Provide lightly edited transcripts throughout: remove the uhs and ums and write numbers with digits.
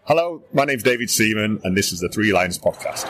Hello, my name's David Seaman, and this is the Three Lions Podcast.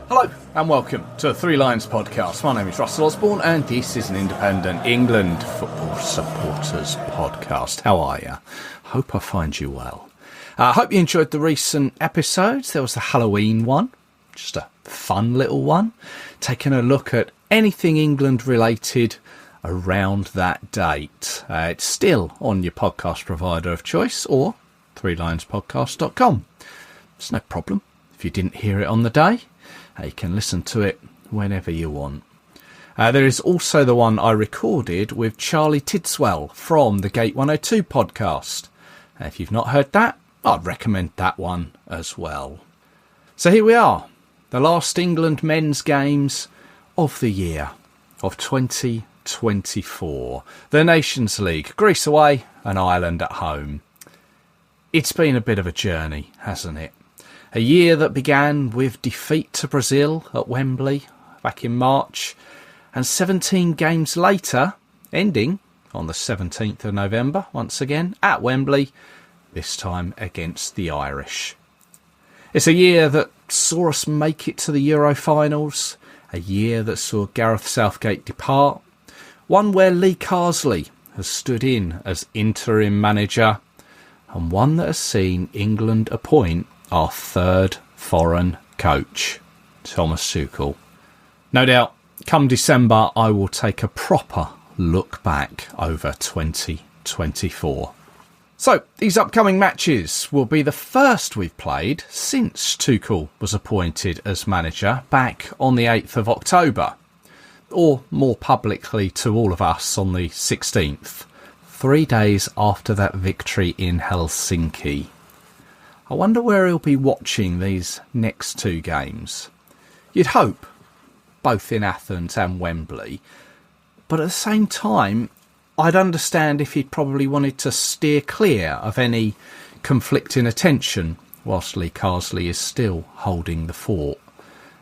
Hello and welcome to the Three Lions Podcast. My name is Russell Osborne and this is an independent England football supporters podcast. How are you? Hope I find you well. I hope you enjoyed the recent episodes. There was the Halloween one, just a fun little one, taking a look at anything England related around that date. It's still on your podcast provider of choice or threelionspodcast.com. It's no problem if you didn't hear it on the day. You can listen to it whenever you want. There is also the one I recorded with Charlie Tidswell from the Gate 102 podcast. If you've not heard that, I'd recommend that one as well. So here we are, the last England men's games of the year of 2024. The Nations League, Greece away and Ireland at home. It's been a bit of a journey, hasn't it? A year that began with defeat to Brazil at Wembley back in March, and 17 games later, ending on the 17th of November, once again, at Wembley, this time against the Irish. It's a year that saw us make it to the Euro finals, a year that saw Gareth Southgate depart, one where Lee Carsley has stood in as interim manager, and one that has seen England appoint our third foreign coach, Thomas Tuchel. No doubt, come December, I will take a proper look back over 2024. So, these upcoming matches will be the first we've played since Tuchel was appointed as manager back on the 8th of October. Or more publicly to all of us on the 16th, 3 days after that victory in Helsinki. I wonder where he'll be watching these next two games. You'd hope, both in Athens and Wembley, but at the same time, I'd understand if he'd probably wanted to steer clear of any conflicting attention whilst Lee Carsley is still holding the fort.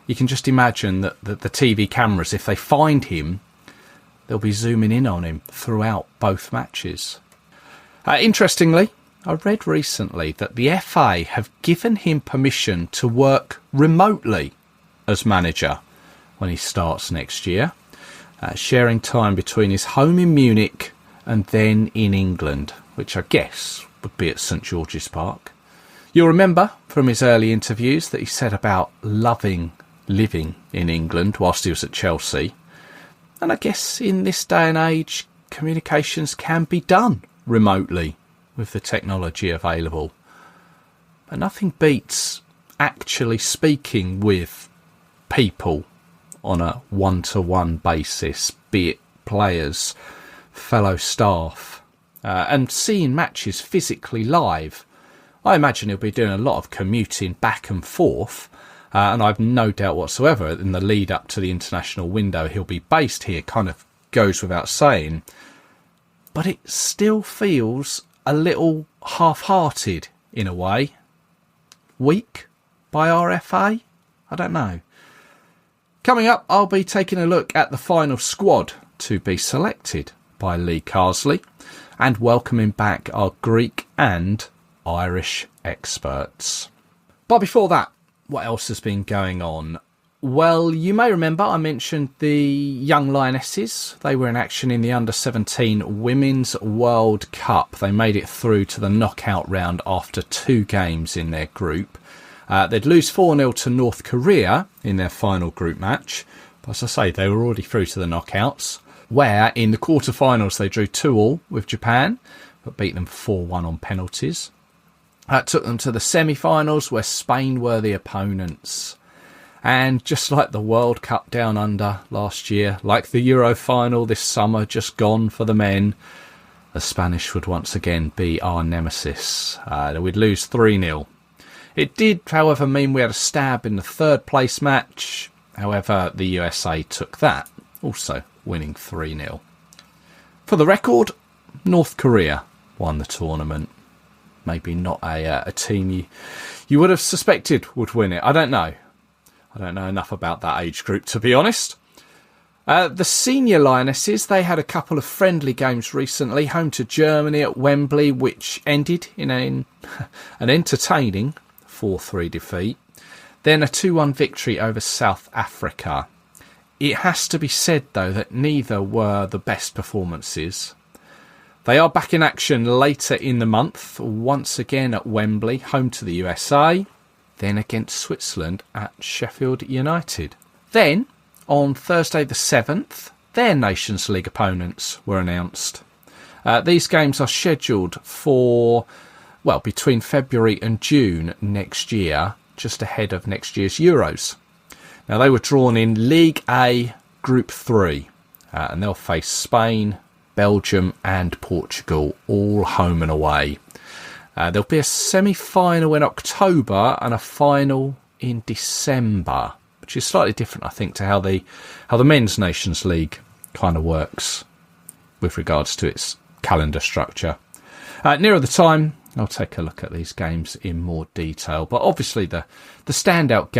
You can just imagine that the TV cameras, if they find him, they'll be zooming in on him throughout both matches. Interestingly, I read recently that the FA have given him permission to work remotely as manager when he starts next year, sharing time between his home in Munich and then in England, which I guess would be at St George's Park. You'll remember from his early interviews that he said about loving living in England whilst he was at Chelsea. And I guess in this day and age, communications can be done remotely with the technology available. But nothing beats actually speaking with people on a one-to-one basis, be it players, fellow staff, and seeing matches physically live. I imagine he'll be doing a lot of commuting back and forth, and I've no doubt whatsoever in the lead up to the international window he'll be based here, kind of goes without saying. But it still feels a little half-hearted in a way. Weak by RFA? I don't know. Coming up, I'll be taking a look at the final squad to be selected by Lee Carsley and welcoming back our Greek and Irish experts. But before that, what else has been going on? Well, you may remember I mentioned the young Lionesses. They were in action in the Under-17 Women's World Cup. They made it through to the knockout round after 2 games in their group. They'd lose 4-0 to North Korea in their final group match. But as I say, they were already through to the knockouts, where in the quarterfinals they drew 2-2 with Japan, but beat them 4-1 on penalties. That took them to the semi-finals, where Spain were the opponents. And just like the World Cup down under last year, like the Euro final this summer just gone for the men, the Spanish would once again be our nemesis. We'd lose 3-0. It did, however, mean we had a stab in the third place match. However, the USA took that, also winning 3-0. For the record, North Korea won the tournament. Maybe not a team you would have suspected would win it. I don't know. I don't know enough about that age group, to be honest. The senior Lionesses, they had a couple of friendly games recently, home to Germany at Wembley, which ended in an entertaining 4-3 defeat. Then a 2-1 victory over South Africa. It has to be said, though, that neither were the best performances. They are back in action later in the month, once again at Wembley, home to the USA, then against Switzerland at Sheffield United. Then, on Thursday the 7th, their Nations League opponents were announced. These games are scheduled for, between February and June next year, just ahead of next year's Euros. Now, they were drawn in League A Group 3, and they'll face Spain, Belgium and Portugal, all home and away. There'll be a semi-final in October and a final in December, which is slightly different, I think, to how the Men's Nations League kind of works with regards to its calendar structure. Nearer the time, I'll take a look at these games in more detail. But obviously the standout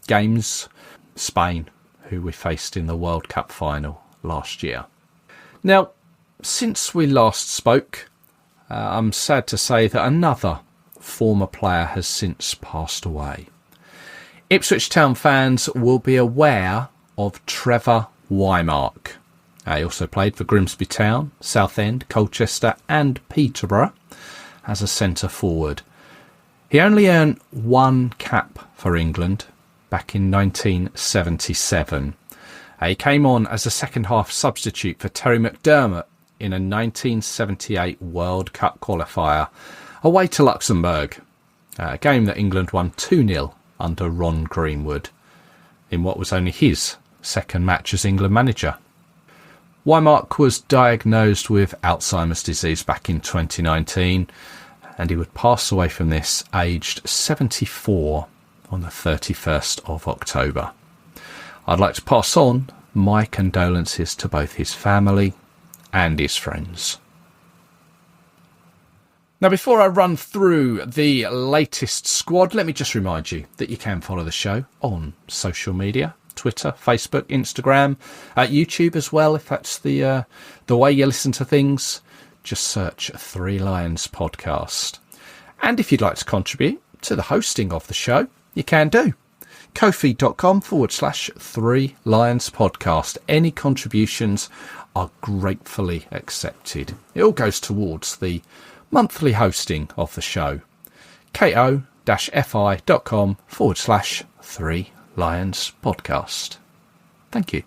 games, Spain, who we faced in the World Cup final last year. Now, since we last spoke, I'm sad to say that another former player has since passed away. Ipswich Town fans will be aware of Trevor Wymark. He also played for Grimsby Town, Southend, Colchester and Peterborough as a centre forward. He only earned one cap for England back in 1977. He came on as a second-half substitute for Terry McDermott in a 1978 World Cup qualifier away to Luxembourg, a game that England won 2-0 under Ron Greenwood in what was only his second match as England manager. Wymark was diagnosed with Alzheimer's disease back in 2019, and he would pass away from this aged 74 on the 31st of October. I'd like to pass on my condolences to both his family and his friends. Now, before I run through the latest squad, let me just remind you that you can follow the show on social media, Twitter, Facebook, Instagram, YouTube as well, if that's the way you listen to things. Just search Three Lions Podcast. And if you'd like to contribute to the hosting of the show, you can do. Ko-fi.com/3 Lions Podcast. Any contributions are gratefully accepted. It all goes towards the monthly hosting of the show. ko-fi.com/3 Lions Podcast. Thank you.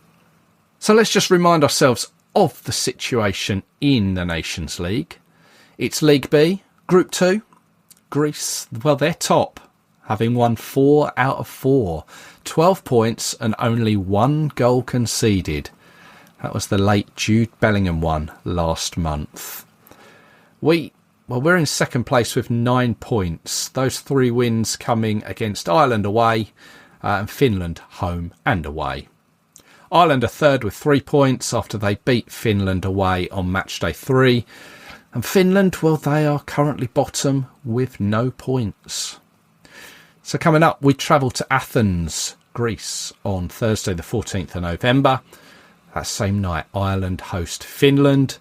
So let's just remind ourselves of the situation in the Nations League. It's League B, Group 2. Greece, well, they're top, having won 4 out of 4. 12 points and only 1 goal conceded. That was the late Jude Bellingham one last month. We're in second place with 9 points. Those 3 wins coming against Ireland away and Finland home and away. Ireland are third with 3 points after they beat Finland away on Matchday 3. And Finland, well, they are currently bottom with no points. So coming up, we travel to Athens, Greece on Thursday the 14th of November. That same night, Ireland host Finland.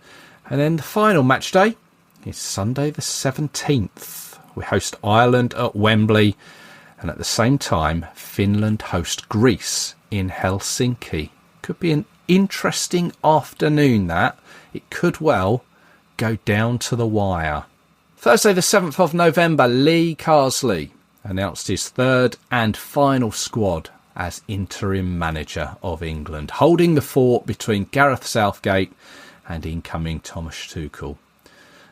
And then the final match day is Sunday the 17th. We host Ireland at Wembley. And at the same time, Finland host Greece in Helsinki. Could be an interesting afternoon, that. It could well go down to the wire. Thursday the 7th of November, Lee Carsley announced his third and final squad as interim manager of England, holding the fort between Gareth Southgate and incoming Thomas Tuchel.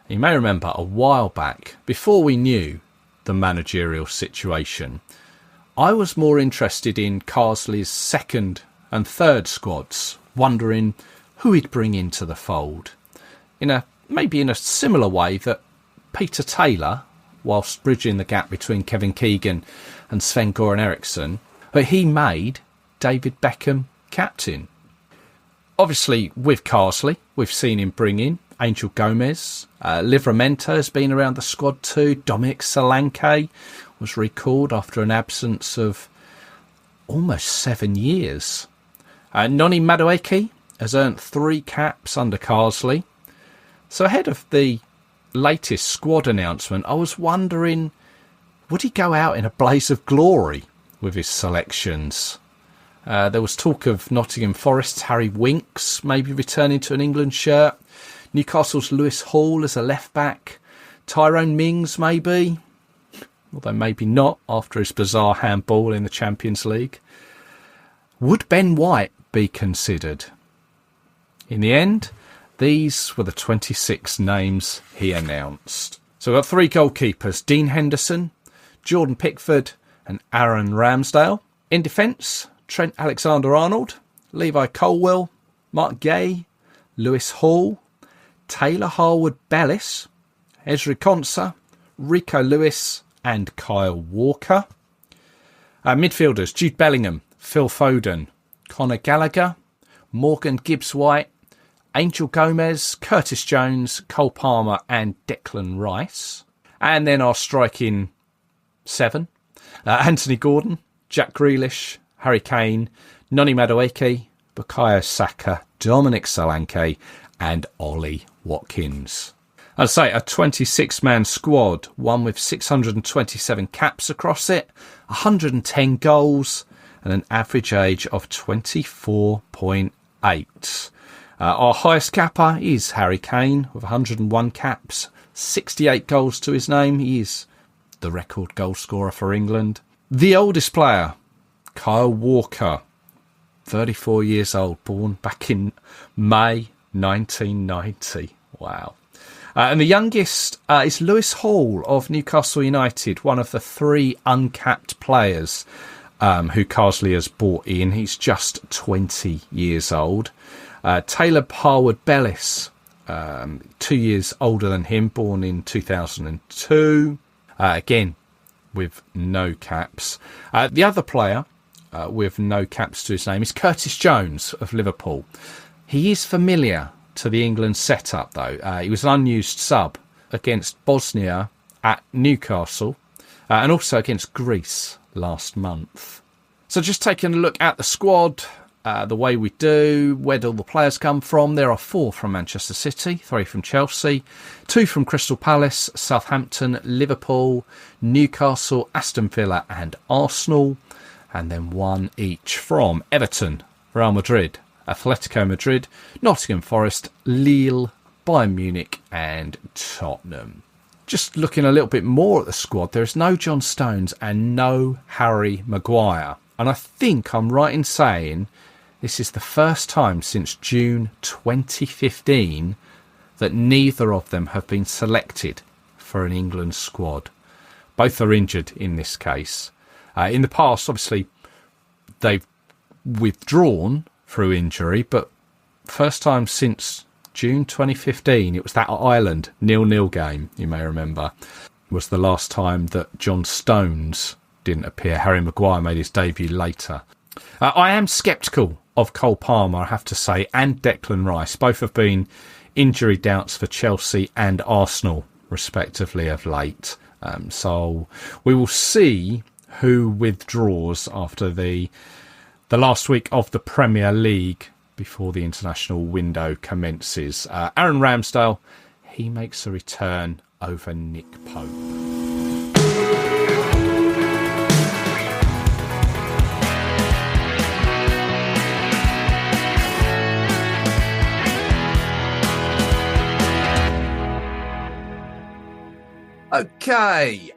You may remember a while back, before we knew the managerial situation, I was more interested in Carsley's second and third squads, wondering who he'd bring into the fold. Maybe in a similar way that Peter Taylor, whilst bridging the gap between Kevin Keegan and Sven-Goran Eriksson, but he made David Beckham captain. Obviously, with Carsley, we've seen him bring in Angel Gomez. Livramento has been around the squad too. Dominic Solanke was recalled after an absence of almost 7 years. Noni Madueke has earned 3 caps under Carsley. So ahead of the latest squad announcement, I was wondering, would he go out in a blaze of glory with his selections? There was talk of Nottingham Forest's Harry Winks maybe returning to an England shirt. Newcastle's Lewis Hall as a left-back. Tyrone Mings maybe. Although maybe not after his bizarre handball in the Champions League. Would Ben White be considered? In the end, these were the 26 names he announced. So we've got 3 goalkeepers, Dean Henderson, Jordan Pickford and Aaron Ramsdale. In defence, Trent Alexander-Arnold, Levi Colwill, Mark Gay, Lewis Hall, Taylor Harwood-Bellis, Ezri Konsa, Rico Lewis and Kyle Walker. Midfielders, Jude Bellingham, Phil Foden, Conor Gallagher, Morgan Gibbs-White, Angel Gomez, Curtis Jones, Cole Palmer and Declan Rice. And then our striking 7, Anthony Gordon, Jack Grealish, Harry Kane, Noni Madueke, Bukayo Saka, Dominic Solanke and Ollie Watkins. I'd say a 26-man squad, one with 627 caps across it, 110 goals and an average age of 24.8. Our highest capper is Harry Kane with 101 caps, 68 goals to his name. He is the record goal scorer for England. The oldest player, Kyle Walker, 34 years old, born back in May 1990. Wow. And the youngest is Lewis Hall of Newcastle United, one of the 3 uncapped players who Carsley has brought in. He's just 20 years old. Taylor Harwood-Bellis, 2 years older than him, born in 2002. Again, with no caps. The other player with no caps to his name is Curtis Jones of Liverpool. He is familiar to the England setup, though. He was an unused sub against Bosnia at Newcastle and also against Greece last month. So just taking a look at the squad, the way we do, where do all the players come from? There are 4 from Manchester City, 3 from Chelsea, 2 from Crystal Palace, Southampton, Liverpool, Newcastle, Aston Villa and Arsenal, and then 1 each from Everton, Real Madrid, Atletico Madrid, Nottingham Forest, Lille, Bayern Munich and Tottenham. Just looking a little bit more at the squad, there is no John Stones and no Harry Maguire. And I think I'm right in saying this is the first time since June 2015 that neither of them have been selected for an England squad. Both are injured in this case. In the past, obviously, they've withdrawn through injury, but first time since June 2015, it was that Ireland 0-0 game, you may remember, was the last time that John Stones didn't appear. Harry Maguire made his debut later. I am sceptical of Cole Palmer, I have to say, and Declan Rice. Both have been injury doubts for Chelsea and Arsenal, respectively, of late. So we will see who withdraws after the last week of the Premier League before the international window commences. Aaron Ramsdale, he makes a return over Nick Pope. Okay,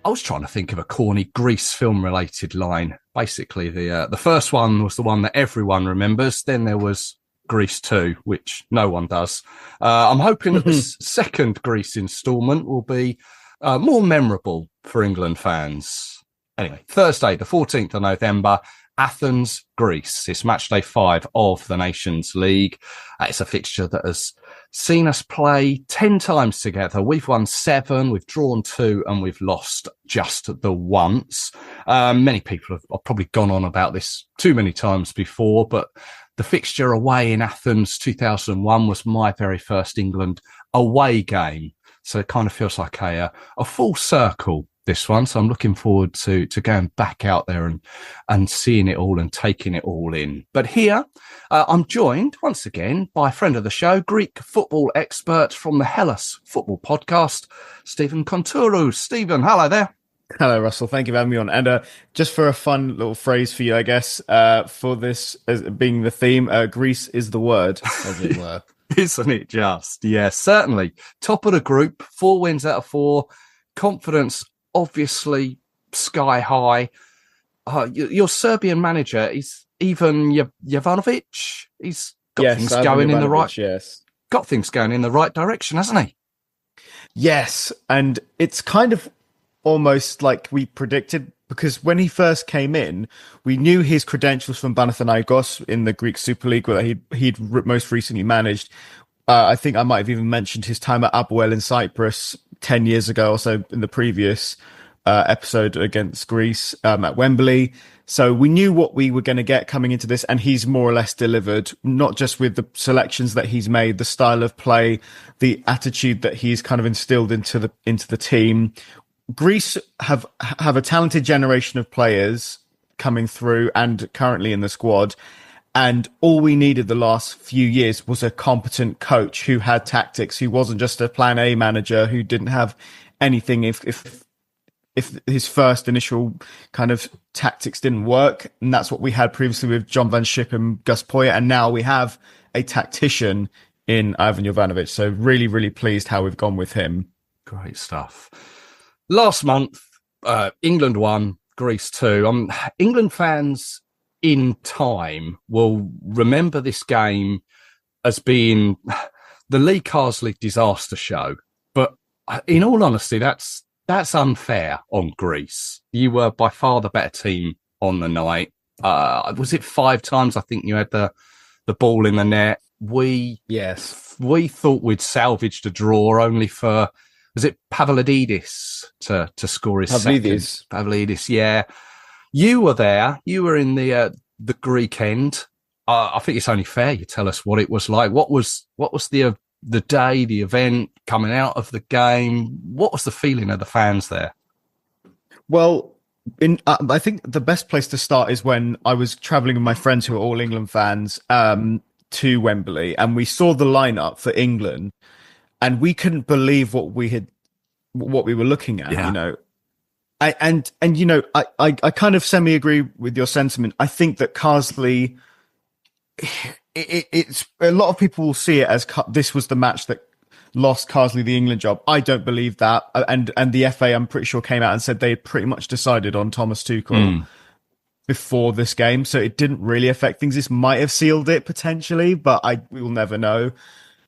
I was trying to think of a corny Grease film-related line. Basically, the first one was the one that everyone remembers. Then there was Grease 2, which no one does. I'm hoping that the second Grease instalment will be more memorable for England fans. Anyway, Thursday, the 14th of November, Athens, Greece. It's Matchday 5 of the Nations League. It's a fixture that has seen us play 10 times together. We've won 7, we've drawn 2, and we've lost just the once. Many people have probably gone on about this too many times before, but the fixture away in Athens 2001 was my very first England away game. So it kind of feels like a full circle, this one. So I'm looking forward to going back out there and seeing it all and taking it all in. But here, I'm joined once again by a friend of the show, Greek football expert from the Hellas Football Podcast, Stephen Kountourou. Stephen, hello there. Hello, Russell. Thank you for having me on. And just for a fun little phrase for you, I guess, for this as being the theme, Greece is the word, as it were. Isn't it just? Yeah, certainly. Top of the group, 4 wins out of 4. Confidence, obviously, sky high. Your Serbian manager is Ivan Jovanovic. He's got things going in the right. Yes, got things going in the right direction, hasn't he? Yes, and it's kind of almost like we predicted, because when he first came in, we knew his credentials from Panathinaikos in the Greek Super League, where he'd most recently managed. I think I might have even mentioned his time at Apoel in Cyprus 10 years ago or so in the previous episode against Greece at Wembley. So we knew what we were going to get coming into this, and he's more or less delivered, not just with the selections that he's made, the style of play, the attitude that he's kind of instilled into the team. Greece have a talented generation of players coming through and currently in the squad. And all we needed the last few years was a competent coach who had tactics, who wasn't just a plan A manager, who didn't have anything if his first initial kind of tactics didn't work. And that's what we had previously with John Van Schip and Gus Poyet. And now we have a tactician in Ivan Jovanovic. So really, really pleased how we've gone with him. Great stuff. Last month, England won, Greece 2. England fans in time will remember this game as being the Lee Carsley disaster show. But in all honesty, that's unfair on Greece. You were by far the better team on the night. Was it 5 times? I think you had the ball in the net. We thought we'd salvaged a draw only for... Was it Pavlidis to score his second? Pavlidis, yeah. You were there. You were in the Greek end. I think it's only fair you tell us what it was like. What was the day, the event, coming out of the game? What was the feeling of the fans there? Well, I think the best place to start is when I was travelling with my friends who are all England fans to Wembley, and we saw the lineup for England. And we couldn't believe what we were looking at, you know. I kind of semi-agree with your sentiment. I think that Carsley, it's a lot of people will see it as this was the match that lost Carsley the England job. I don't believe that. And the FA, I'm pretty sure, came out and said they had pretty much decided on Thomas Tuchel before this game. So it didn't really affect things. This might have sealed it potentially, but we will never know.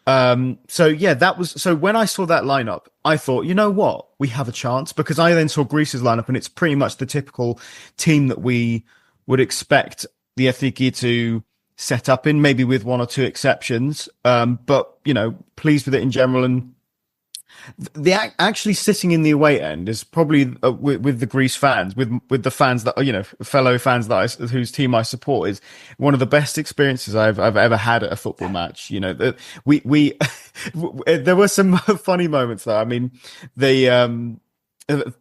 So when I saw that lineup, I thought, you know what, we have a chance, because I then saw Greece's lineup and it's pretty much the typical team that we would expect the Ethiki to set up in, maybe with 1 or 2 exceptions. But, you know, pleased with it in general. And actually sitting in the away end is probably with the Greece fans, with the fans that, you know, fellow fans whose team I support, is one of the best experiences I've ever had at a football match. You know, there were some funny moments though. I mean,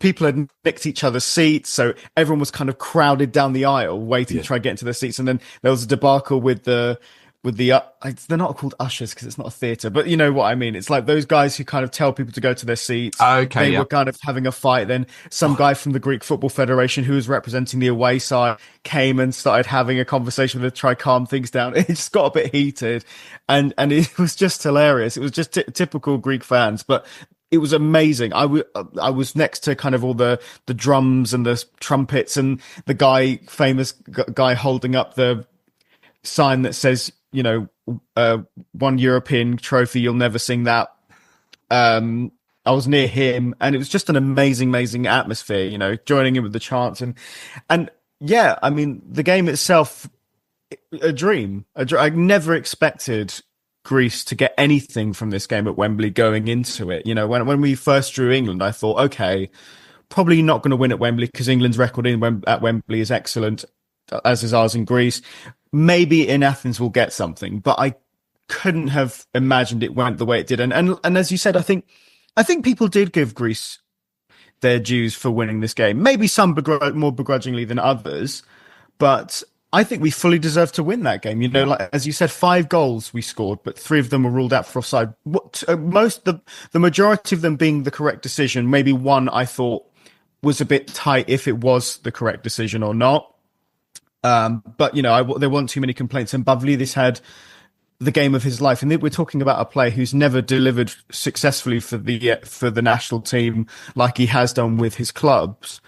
people had nicked each other's seats, so everyone was kind of crowded down the aisle waiting to try and get into their seats. And then there was a debacle with the they're not called ushers because it's not a theatre, but you know what I mean. It's like those guys who kind of tell people to go to their seats. Okay, they were kind of having a fight. Then some guy from the Greek Football Federation who was representing the away side came and started having a conversation with them to try calm things down. It just got a bit heated, and it was just hilarious. It was just typical Greek fans, but it was amazing. I was next to kind of all the drums and the trumpets, and the famous guy holding up the sign that says, you know, 1 European trophy, you'll never sing that. I was near him, and it was just an amazing atmosphere, you know, joining in with the chants. And yeah, I mean, the game itself, a dream. I never expected Greece to get anything from this game at Wembley going into it. You know, when we first drew England, I thought, okay, probably not going to win at Wembley because England's record at Wembley is excellent, as is ours in Greece. maybe in Athens we'll get something, but I couldn't have imagined it went the way it did. And as you said, I think people did give Greece their dues for winning this game. Maybe some more begrudgingly than others, but I think we fully deserved to win that game. You know, like as you said, 5 goals we scored, but 3 of them were ruled out for offside. The majority of them being the correct decision. Maybe one I thought was a bit tight if it was the correct decision or not. But you know, there weren't too many complaints. And Pavlidis had the game of his life, and we're talking about a player who's never delivered successfully for the national team like he has done with his clubs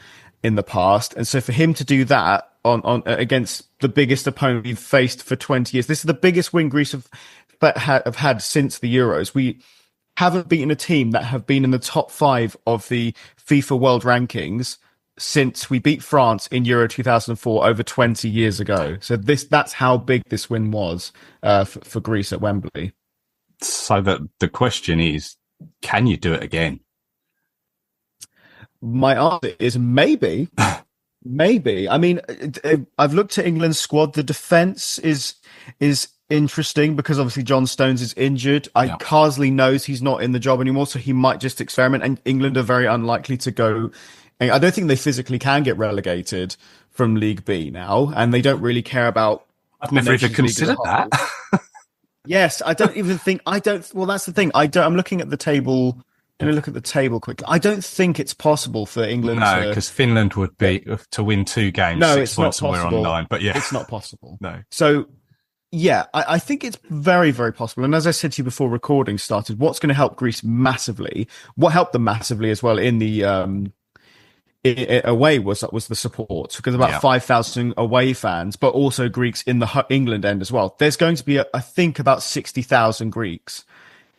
in the past. And so for him to do that on against the biggest opponent we've faced for 20 years, this is the biggest win Greece have had since the Euros. We haven't beaten a team that have been in the top 5 of the FIFA World Rankings since we beat France in Euro 2004 over 20 years ago. So that's how big this win was for Greece at Wembley. So that the question is, can you do it again? My answer is maybe. Maybe. I mean, I've looked at England's squad. The defence is interesting because obviously John Stones is injured. Carsley knows he's not in the job anymore, so he might just experiment. And England are very unlikely to go. I don't think they physically can get relegated from League B now, and they don't really care about. I've never even considered that. Yes, I don't even think. Well, that's the thing. I'm looking at the table. Let me look at the table quickly. I don't think it's possible for England. No, because Finland would be to win 2 games. No, 6 it's not points and possible. we're on 9. But yeah, it's not possible. No. So. Yeah, I think it's very, very possible. And as I said to you before recording started, what's going to help Greece massively, what helped them massively as well in the away was the support, because about 5,000 away fans, but also Greeks in the England end as well. There's going to be, I think, about 60,000 Greeks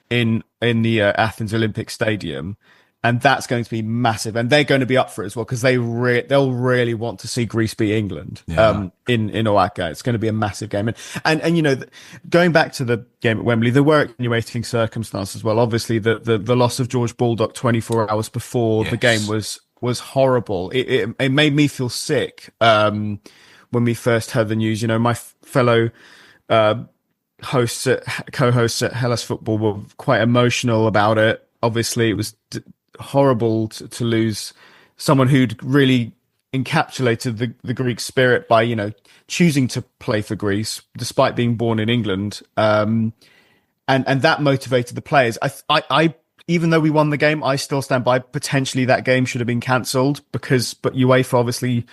in the Athens Olympic Stadium. And that's going to be massive, and they're going to be up for it as well because they'll really want to see Greece beat England in Oaxaca. It's going to be a massive game, and you know, going back to the game at Wembley, there were extenuating circumstances as well. Obviously, the loss of George Baldock 24 hours before the game was horrible. It made me feel sick when we first heard the news. You know, my fellow co-hosts at Hellas Football were quite emotional about it. Obviously, it was horrible to lose someone who'd really encapsulated the Greek spirit by, you know, choosing to play for Greece despite being born in England. And that motivated the players. I even though we won the game, I still stand by potentially that game should have been cancelled but UEFA obviously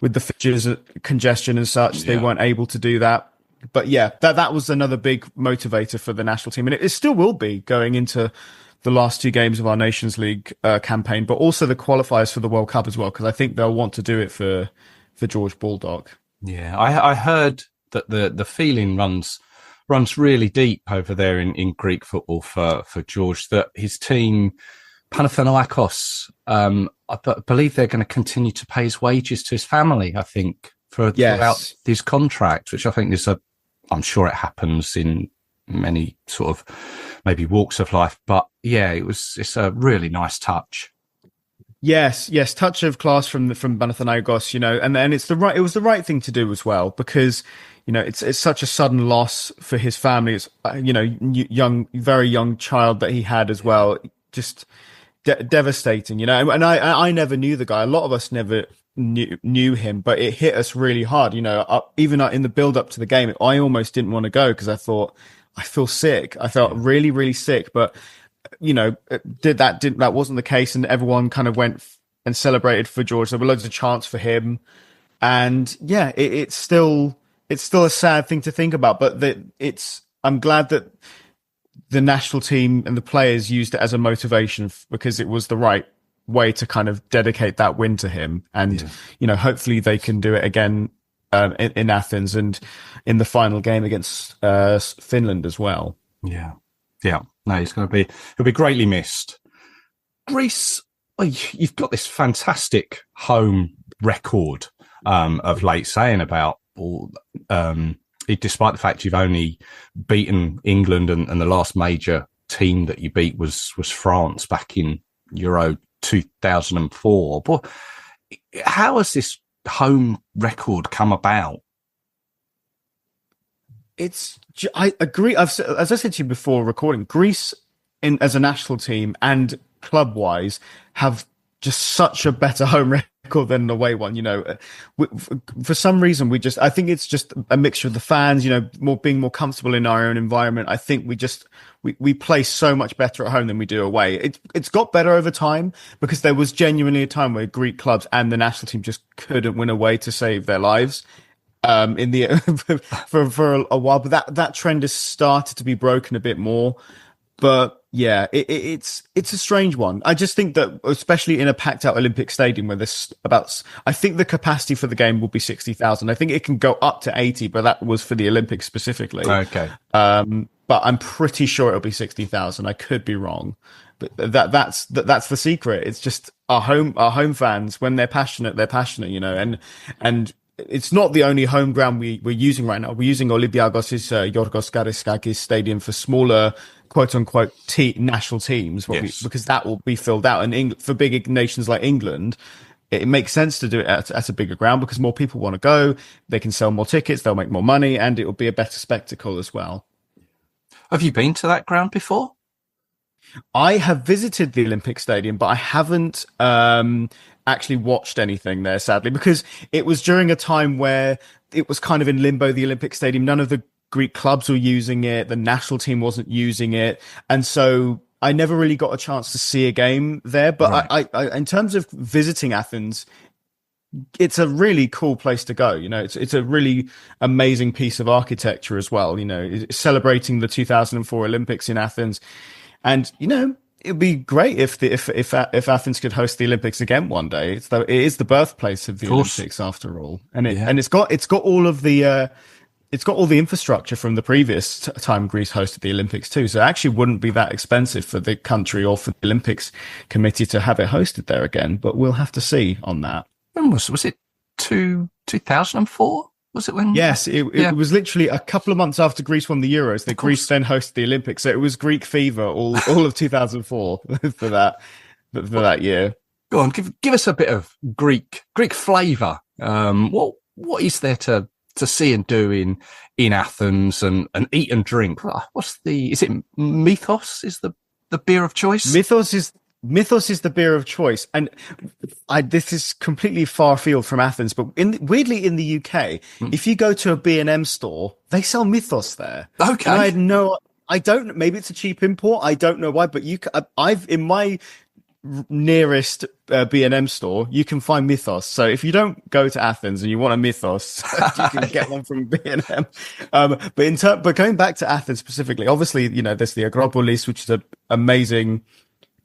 with the fixtures congestion and such, they weren't able to do that. But yeah, that was another big motivator for the national team, and it still will be going into the last 2 games of our Nations League campaign, but also the qualifiers for the World Cup as well, because I think they'll want to do it for George Baldock. Yeah, I heard that the feeling runs really deep over there in Greek football for George, that his team, Panathinaikos, I believe they're going to continue to pay his wages to his family, I think, throughout his contract, which I think I'm sure it happens in many sort of maybe walks of life, but yeah, it's a really nice touch. Yes, touch of class from Panathinaikos, you know, and it was the right thing to do as well, because you know it's such a sudden loss for his family. It's you know, very young child that he had as well, just devastating, you know. And I never knew the guy. A lot of us never knew him, but it hit us really hard, you know. Even in the build up to the game, I almost didn't want to go because I thought, I feel sick. I felt really, really sick, but you know, that wasn't the case, and everyone kind of went and celebrated for George. There were loads of chants for him, and yeah, it's still a sad thing to think about. But I'm glad that the national team and the players used it as a motivation because it was the right way to kind of dedicate that win to him, and you know, hopefully they can do it again in Athens and in the final game against Finland as well. Yeah. No, he'll be greatly missed. Greece, you've got this fantastic home record of late, saying about all. Despite the fact you've only beaten England and the last major team that you beat was France back in Euro 2004. But how has this home record come about? I agree. As I said to you before recording, Greece as a national team and club wise have just such a better home record than an away one. For some reason, I think it's just a mixture of the fans, being more comfortable in our own environment. I think we play so much better at home than we do away. It's got better over time because there was genuinely a time where Greek clubs and the national team just couldn't win away to save their lives. In the for a while, but that trend has started to be broken a bit more. But yeah, it's a strange one. I just think that, especially in a packed out Olympic stadium where I think the capacity for the game will be 60,000. I think it can go up to 80, but that was for the Olympics specifically. Okay. But I'm pretty sure it'll be 60,000. I could be wrong, but that's the secret. It's just our home fans, when they're passionate, and it's not the only home ground we're using right now. We're using Olympiakos' Yorgos Kariskakis stadium for smaller, quote unquote, national teams, because that will be filled out. And for big nations like England, it makes sense to do it at a bigger ground because more people want to go. They can sell more tickets. They'll make more money, and it will be a better spectacle as well. Have you been to that ground before? I have visited the Olympic Stadium, but I haven't actually watched anything there, sadly, because it was during a time where it was kind of in limbo, the Olympic Stadium. None of the Greek clubs were using it. The national team wasn't using it. And so I never really got a chance to see a game there. But right. I in terms of visiting Athens, it's a really cool place to go. It's a really amazing piece of architecture as well, celebrating the 2004 Olympics in Athens. And, it'd be great if Athens could host the Olympics again one day. It is the birthplace of the Olympics after all. And it's got all of the, it's got all the infrastructure from the previous time Greece hosted the Olympics too. So it actually wouldn't be that expensive for the country or for the Olympics committee to have it hosted there again, but we'll have to see on that. When was it 2004? Was it when? Yes, it was literally a couple of months after Greece won the Euros that Greece then hosted the Olympics. So it was Greek fever all of 2004 for that year. Go on, give us a bit of Greek flavour. What is there to see and do in Athens and eat and drink? Is it Mythos is the beer of choice? Mythos is the beer of choice, and this is completely far field from Athens, but weirdly in the UK, if you go to a B&M store, they sell Mythos there. Okay. And maybe it's a cheap import. I don't know why, but I've in my nearest B&M store, you can find Mythos. So if you don't go to Athens and you want a Mythos, you can get one from B&M. But going back to Athens specifically, obviously, there's the Acropolis, which is an amazing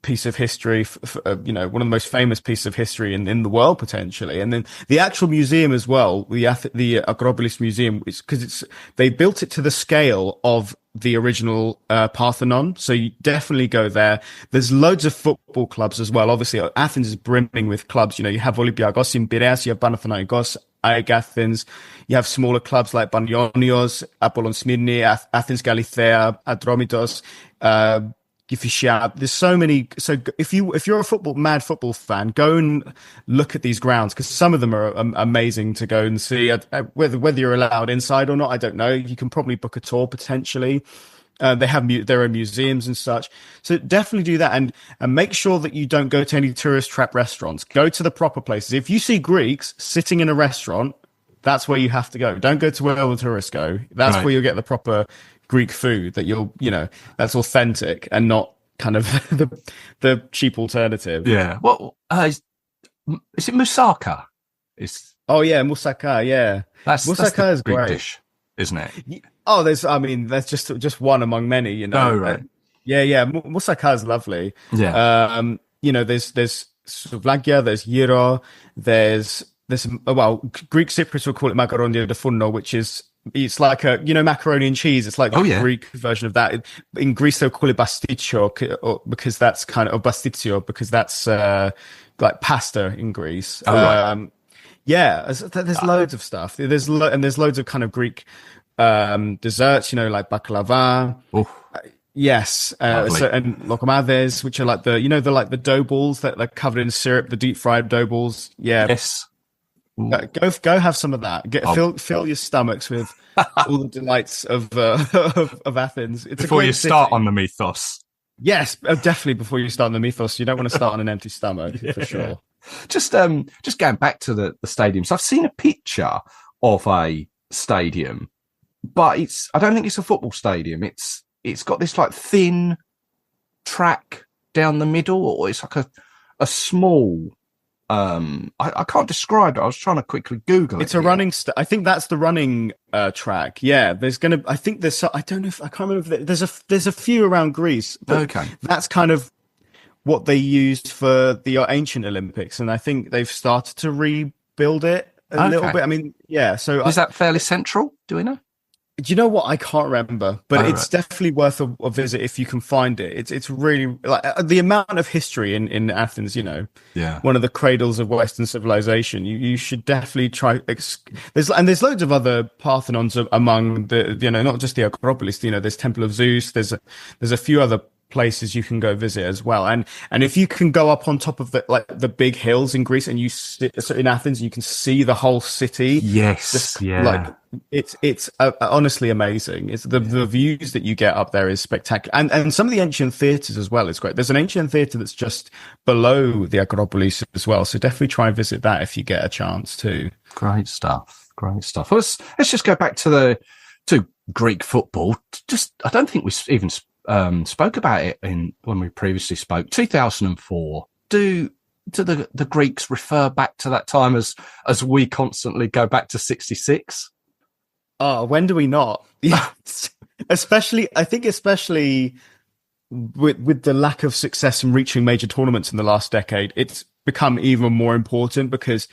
piece of history, one of the most famous pieces of history in the world potentially, and then the actual museum as well, the Acropolis Museum, because they built it to the scale of the original Parthenon, so you definitely go there. There's loads of football clubs as well. Obviously, Athens is brimming with clubs. You have Olympiakos in Piraeus, you have Panathinaikos, AEK Athens, you have smaller clubs like Panionios, Apollon Smyrni, Athens Galithea, Atromitos, there's so many. So if you're a mad football fan, go and look at these grounds because some of them are amazing to go and see. Whether you're allowed inside or not, I don't know. You can probably book a tour potentially. They have their own museums and such. So definitely do that and make sure that you don't go to any tourist trap restaurants. Go to the proper places. If you see Greeks sitting in a restaurant, that's where you have to go. Don't go to where all the tourists go. That's where you'll get the proper Greek food that that's authentic and not kind of the cheap alternative. Yeah. What is it? Moussaka? Moussaka. Yeah, Moussaka is Greek great dish, isn't it? Oh, that's just one among many. Oh, right. Yeah. Moussaka is lovely. Yeah. There's Souvlakia, there's gyro, there's Greek Cypriots will call it makaroni de funno, which is it's like macaroni and cheese. It's like the Greek version of that. In Greece, they'll call it pastitsio because that's pastitsio because that's like pasta in Greece. There's loads of stuff. There's loads of kind of Greek desserts. Like baklava. Yes, and lokomades, which are like the dough balls that are covered in syrup, the deep fried dough balls. Yeah. Yes. Go have some of that. Fill your stomachs with all the delights of Athens. It's before a great you start city. on the mythos. Yes, definitely before you start on the mythos. You don't want to start on an empty stomach for sure. Just going back to the stadiums. I've seen a picture of a stadium, but I don't think it's a football stadium. It's got this like thin track down the middle, or it's like a small. I can't describe it. I was trying to quickly Google it. It's a running. I think that's the running track. Yeah, I think there's. I don't know if I can't remember. There's a few around Greece. Okay, that's kind of what they used for the ancient Olympics, and I think they've started to rebuild it a little bit. I mean, yeah. So is that fairly central? Do we know? Do you know what? I can't remember, but it's definitely worth a visit if you can find it. It's really like the amount of history in Athens. You know, one of the cradles of Western civilization. You should definitely try. There's loads of other Parthenons among the not just the Acropolis. You know, there's Temple of Zeus. There's a few other places you can go visit as well, and if you can go up on top of the big hills in Greece, and in Athens, you can see the whole city. It's honestly amazing. It's the views that you get up there is spectacular, and some of the ancient theatres as well is great. There's an ancient theatre that's just below the Acropolis as well, so definitely try and visit that if you get a chance too. Great stuff. Let's just go back to Greek football. I don't think we even spoke about it when we previously spoke. 2004. Do the Greeks refer back to that time as we constantly go back to 66? Oh, when do we not? Yeah, especially with the lack of success in reaching major tournaments in the last decade, it's become even more important because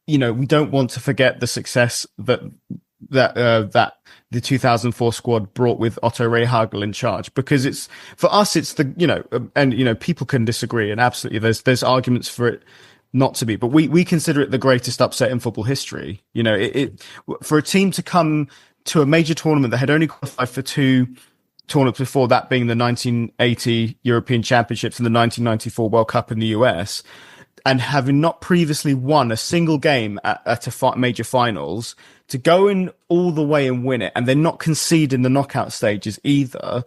we don't want to forget the success that the 2004 squad brought with Otto Rehhagel in charge, because it's for us, it's people can disagree, and absolutely there's arguments for it not to be, but we consider it the greatest upset in football history. For a team to come to a major tournament that had only qualified for two tournaments before, that being the 1980 European Championships and the 1994 World Cup in the US, and having not previously won a single game at major finals, to go in all the way and win it, and then not concede in the knockout stages either.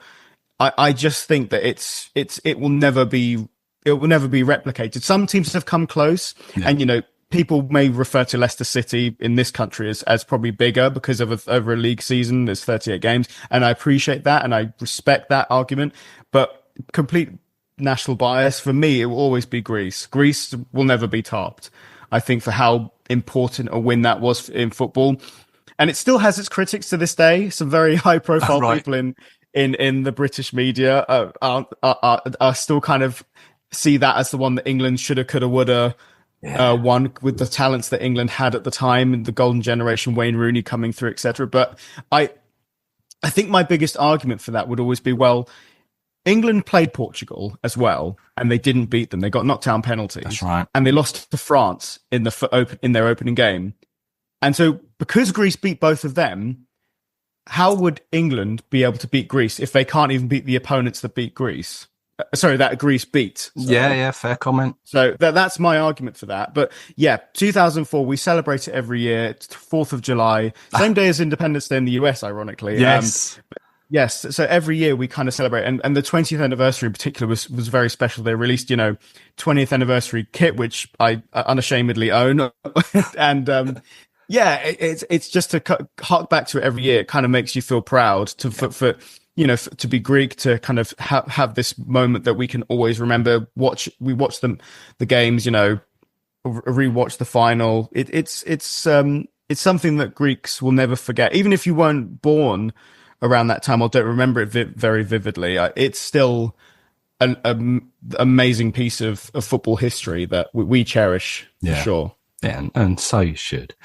I just think that it will never be replicated. Some teams have come close, and people may refer to Leicester City in this country as probably bigger because of over a league season. There's 38 games, and I appreciate that and I respect that argument. But complete national bias for me, it will always be Greece. Greece will never be topped, I think, for how important a win that was in football. And it still has its critics to this day. Some very high profile people in the British media are still kind of see that as the one that England shoulda, coulda, woulda won, with the talents that England had at the time, and the golden generation, Wayne Rooney coming through, etc. But I think my biggest argument for that would always be, well, England played Portugal as well, and they didn't beat them. They got knocked down penalties. That's right. And they lost to France in their opening game. And so because Greece beat both of them, how would England be able to beat Greece if they can't even beat the opponents that beat Greece? That Greece beat. Yeah, fair comment. So that's my argument for that. But yeah, 2004, we celebrate it every year. It's 4th of July, same day as Independence Day in the US, ironically. Yes. Yes, so every year we kind of celebrate, and the 20th anniversary in particular was very special. They released, 20th anniversary kit, which I unashamedly own, and it's just to hark back to it every year. It kind of makes you feel proud to be Greek, to kind of have this moment that we can always remember. We watch the games, rewatch the final. It's something that Greeks will never forget, even if you weren't born around that time or don't remember it very vividly. It's still an amazing piece of football history that we cherish for sure. Yeah, and so you should.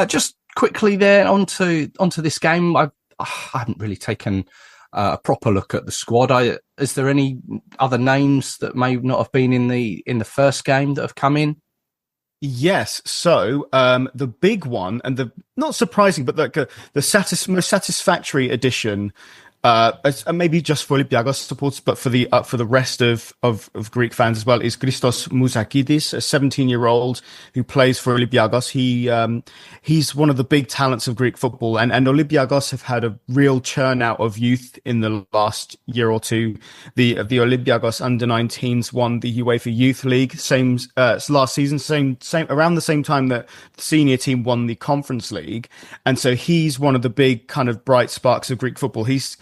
Just quickly there onto this game. I haven't really taken a proper look at the squad. Is there any other names that may not have been in the first game that have come in? Yes. So the big one, and the not surprising, but the most satisfactory addition maybe just for Olympiakos supporters, but for the rest of Greek fans as well, is Christos Mouzakidis, a 17-year-old who plays for Olympiakos. He's one of the big talents of Greek football, and Olympiakos have had a real churn out of youth in the last year or two. The Olympiakos under-19s won the UEFA Youth League last season, same around the same time that the senior team won the Conference League, and so he's one of the big kind of bright sparks of Greek football. He's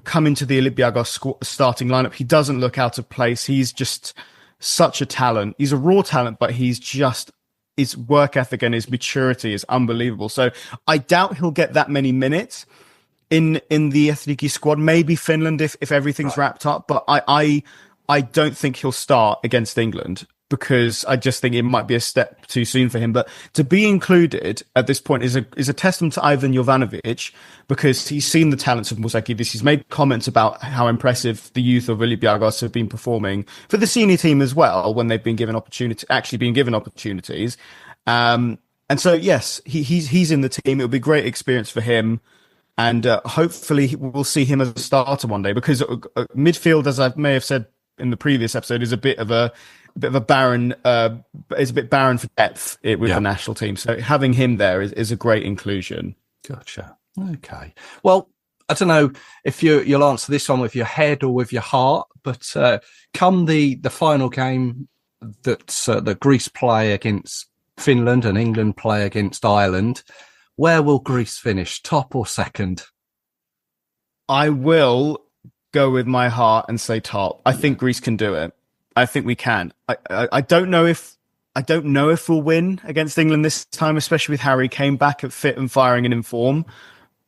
come into the Olympiakos starting lineup. He doesn't look out of place. He's just such a talent. He's a raw talent, but his work ethic and his maturity is unbelievable. So I doubt he'll get that many minutes in the Ethniki squad. Maybe Finland if everything's wrapped up, but I don't think he'll start against England, because I just think it might be a step too soon for him. But to be included at this point is a testament to Ivan Jovanovic, because he's seen the talents of Mouzakidis. He's made comments about how impressive the youth of Olympiakos have been performing for the senior team as well, when they've been given opportunities. And so, yes, he's in the team. It'll be a great experience for him. And hopefully we'll see him as a starter one day, because midfield, as I may have said in the previous episode, is a bit of a barren, is a bit barren for depth with the national team. So having him there is a great inclusion. Gotcha. Okay. Well, I don't know if you'll answer this one with your head or with your heart, but come the final game that Greece play against Finland and England play against Ireland, where will Greece finish, top or second? I will go with my heart and say top. I think Greece can do it. I think we can. I don't know if we'll win against England this time, especially with Harry Kane back at fit and firing and in form.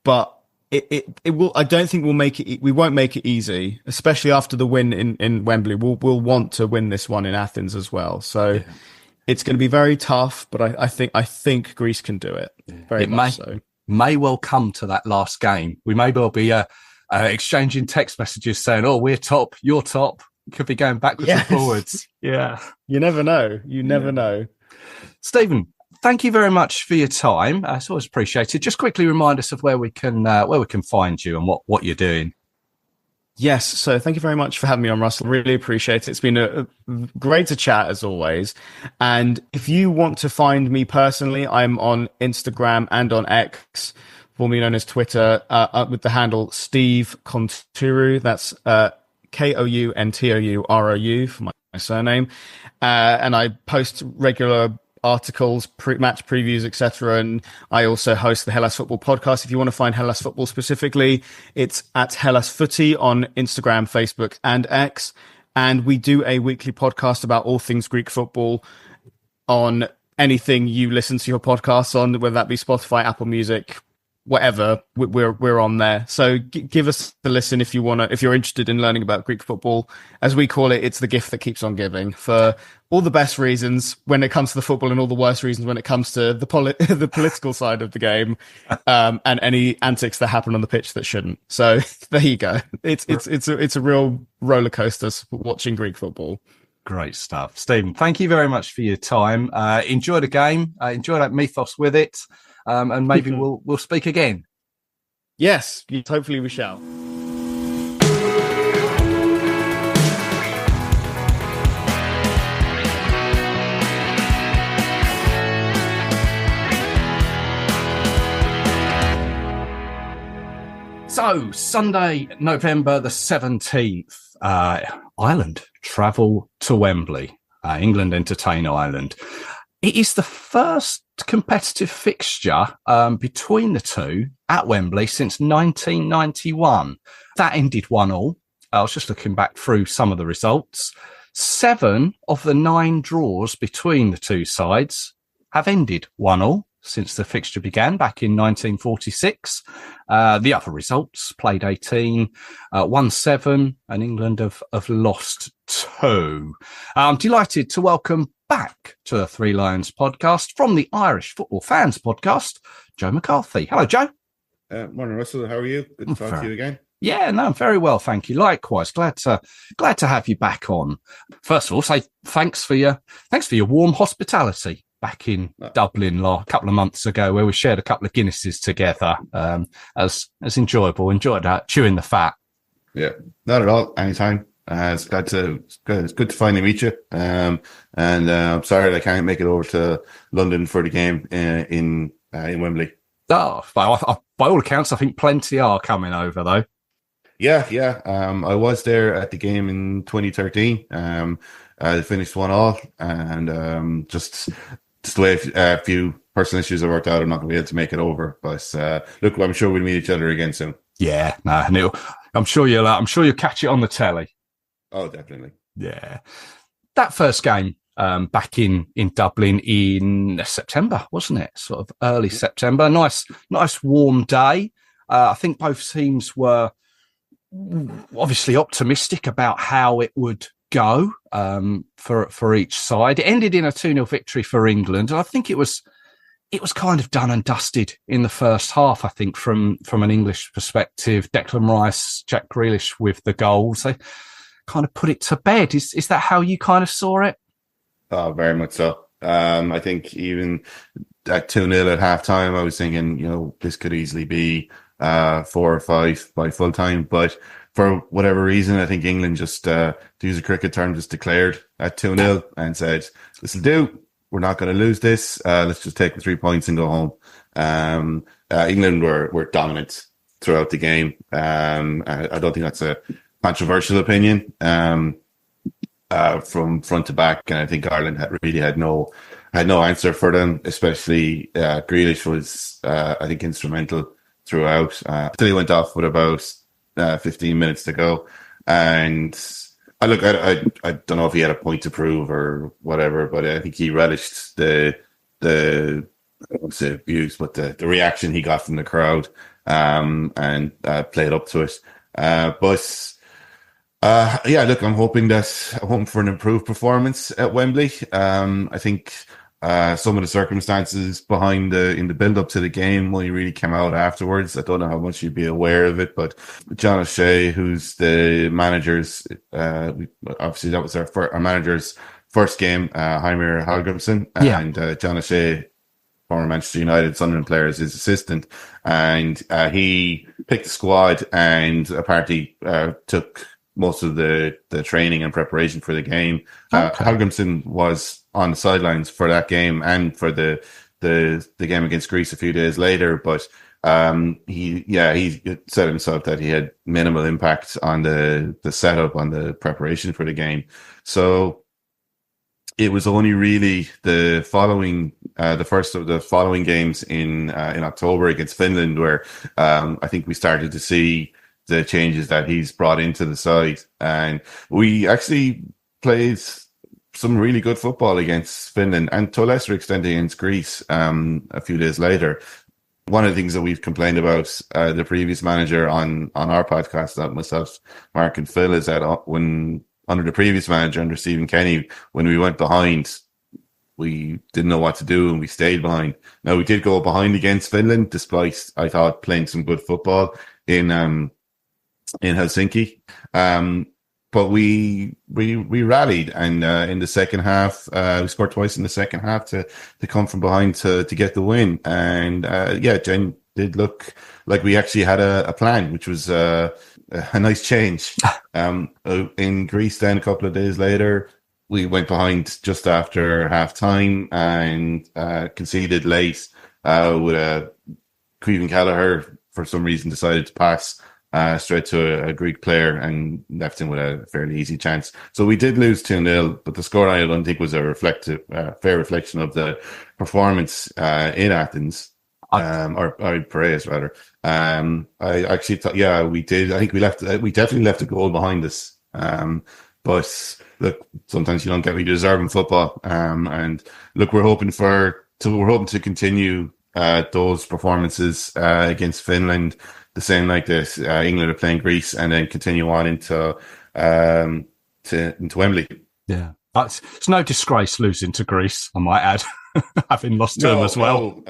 But it will. I don't think we'll make it. We won't make it easy, especially after the win in Wembley. We'll want to win this one in Athens as well. So it's going to be very tough. But I think Greece can do it. Very much so. May well come to that last game. We may well be exchanging text messages saying, "Oh, we're top, you're top." Could be going backwards and forwards. Yeah. You never know. You never know. Stephen, thank you very much for your time. It's always appreciated. Just quickly remind us of where we can find you and what you're doing. Yes. So thank you very much for having me on, Russell. Really appreciate it. It's been great to chat as always. And if you want to find me personally, I'm on Instagram and on X, formerly known as Twitter, with the handle Steve Kountourou. That's Kountourou for my surname, and I post regular articles, match previews, etc. And I also host the Hellas Football podcast. If you want to find Hellas Football specifically, it's at Hellas Footy on Instagram, Facebook, and X. And we do a weekly podcast about all things Greek football on anything you listen to your podcasts on, whether that be Spotify, Apple Music, whatever. We're on there. So give us a listen if you're interested in learning about Greek football. As we call it, it's the gift that keeps on giving, for all the best reasons when it comes to the football and all the worst reasons when it comes to the political side of the game, and any antics that happen on the pitch that shouldn't. So there you go. It's a real roller coaster watching Greek football. Great stuff. Stephen, thank you very much for your time. Enjoy the game. Enjoy that mythos with it. And maybe we'll speak again. Yes, hopefully we shall. So, Sunday, November the 17th, Ireland travel to Wembley. England entertain Ireland. It is the first competitive fixture between the two at Wembley since 1991. That ended 1-1. I was just looking back through some of the results. 7 of the 9 draws between the two sides have ended 1-1 since the fixture began back in 1946. The other results, played 18, won 7, and England have lost 2. I'm delighted to welcome back to the Three Lions podcast from the Irish Football Fans podcast, Joe McCarthy. Hello, Joe. Morning, Russell. How are you? Good to talk to you again. Yeah, no, very well, thank you. Likewise, glad to have you back on. First of all, say thanks for your warm hospitality back in Dublin a couple of months ago, where we shared a couple of Guinnesses together. As enjoyable. Enjoyed that, chewing the fat. Yeah, not at all. Anytime. It's good to finally meet you. And I'm sorry that I can't make it over to London for the game in Wembley. Oh, by all accounts, I think plenty are coming over though. Yeah. I was there at the game in 2013. I finished 1-1, and just the way a few personal issues have worked out, I'm not going to be able to make it over. But look, I'm sure we'll meet each other again soon. Yeah, no, I'm sure you'll catch it on the telly. Oh, definitely. Yeah, that first game back in Dublin in September, wasn't it? Sort of early September. Nice warm day. I think both teams were obviously optimistic about how it would go for each side. It ended in a 2-0 victory for England, and I think it was kind of done and dusted in the first half. I think from an English perspective, Declan Rice, Jack Grealish with the goals, they kind of put it to bed. Is that how you kind of saw it? Oh, very much so. I think even at 2-0 at half time, I was thinking, this could easily be 4 or 5 by full time. But for whatever reason, I think England just, to use a cricket term, just declared at 2-0 and said, this'll do. We're not going to lose this. Let's just take the 3 points and go home. England were dominant throughout the game. I don't think that's a controversial opinion. From front to back, and I think Ireland had no answer for them. Especially Grealish was, I think, instrumental throughout. Until he went off with about 15 minutes to go, and I don't know if he had a point to prove or whatever, but I think he relished the I won't say abuse, but the reaction he got from the crowd, and played up to it. I'm hoping for an improved performance at Wembley. I think some of the circumstances behind in the build up to the game only really came out afterwards. I don't know how much you'd be aware of it, but John O'Shea, who's the manager's, obviously that was our manager's first game, Heimir Hallgrímsson, and John O'Shea, former Manchester United Sunderland player, is his assistant, and he picked the squad and apparently took most of the training and preparation for the game. Okay. Hallgrímsson was on the sidelines for that game and for the game against Greece a few days later, but he said himself that he had minimal impact on the setup, on the preparation for the game. So it was only really the first of the following games in October against Finland where I think we started to see the changes that he's brought into the side. And we actually played some really good football against Finland and to a lesser extent against Greece a few days later. One of the things that we've complained about the previous manager on our podcast, that myself, Mark and Phil, is that when under the previous manager, under Stephen Kenny, when we went behind, we didn't know what to do and we stayed behind. Now, we did go behind against Finland, despite, I thought, playing some good football in Helsinki. But we rallied, and in the second half, we scored twice in the second half to come from behind to get the win. And Jen did look like we actually had a plan, which was a nice change. In Greece, then a couple of days later, we went behind just after half time and conceded late with Caoimhin Kelleher, for some reason, decided to pass straight to a Greek player and left him with a fairly easy chance. So we did lose 2-0, but the score, I don't think, was a fair reflection of the performance in Athens, or Piraeus rather. I actually thought, we did. I think we definitely left a goal behind us. But look, sometimes you don't get what you deserve in football. And look, we're hoping to continue those performances against Finland. The same like this, England are playing Greece, and then continue on into Wembley. Yeah, it's no disgrace losing to Greece, I might add, having lost to them as well.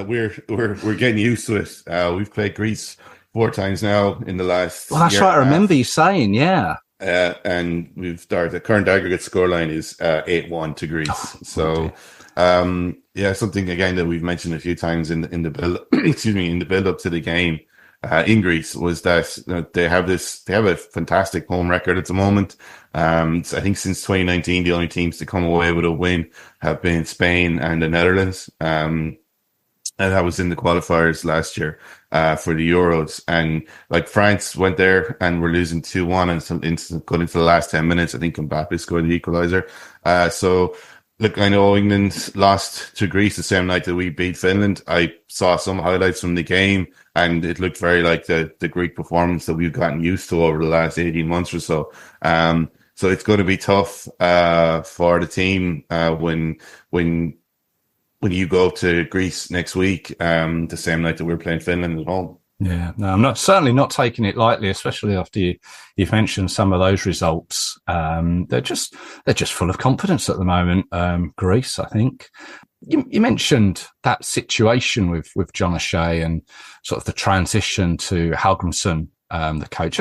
We're getting used to it. We've played Greece 4 times now in the last. Well, that's right. I remember you saying, yeah. and the current aggregate scoreline is 8-1 to Greece. So, something again that we've mentioned a few times in the build, in the build up to the game in Greece was that they have a fantastic home record at the moment. I think since 2019, the only teams to come away with a win have been Spain and the Netherlands. And that was in the qualifiers last year for the Euros. And like France went there and were losing 2-1 and got into the last 10 minutes. I think Mbappe scored the equaliser. So look, I know England lost to Greece the same night that we beat Finland. I saw some highlights from the game and it looked very like the Greek performance that we've gotten used to over the last 18 months or so. So it's going to be tough for the team when you go to Greece next week, the same night that we're playing Finland at home. Yeah, no, I'm certainly not taking it lightly, especially after you've mentioned some of those results. They're just full of confidence at the moment. Greece, I think. You mentioned that situation with John O'Shea and sort of the transition to Hallgrimsson, the coach.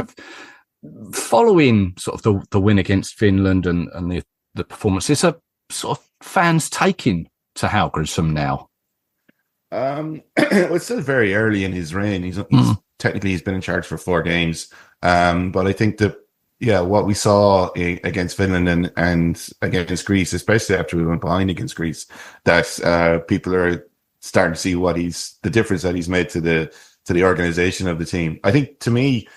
Following sort of the win against Finland and the performances, are sort of fans taking to Hallgrimsson now? Well, it's still very early in his reign. He's technically he's been in charge for 4 games. But I think that what we saw against Finland and against Greece, especially after we went behind against Greece, that people are starting to see the difference that he's made to the organization of the team. I think to me,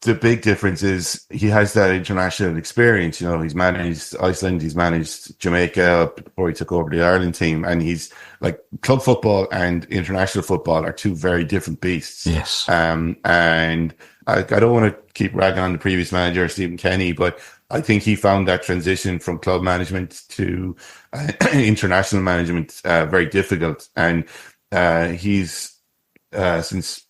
the big difference is he has that international experience. He's managed Iceland, he's managed Jamaica before he took over the Ireland team. And he's like, club football and international football are 2 very different beasts. Yes. And I don't want to keep ragging on the previous manager, Stephen Kenny, but I think he found that transition from club management to international management very difficult. And he's since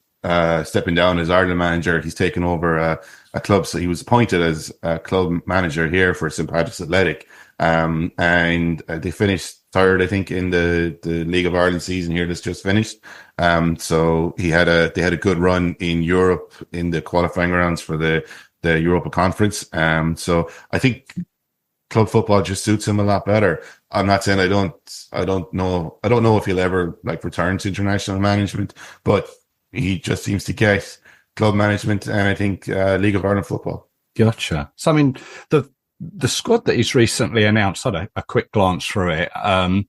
stepping down as Ireland manager, he's taken over a club. So he was appointed as a club manager here for St. Patrick's Athletic. And they finished 3rd, I think, in the League of Ireland season here that's just finished. So they had a good run in Europe in the qualifying rounds for the Europa Conference. So I think club football just suits him a lot better. I'm not saying I don't know if he'll ever return to international management, but he just seems to get club management and I think League of Ireland football. Gotcha. So, I mean, the squad that he's recently announced, I had a quick glance through it. I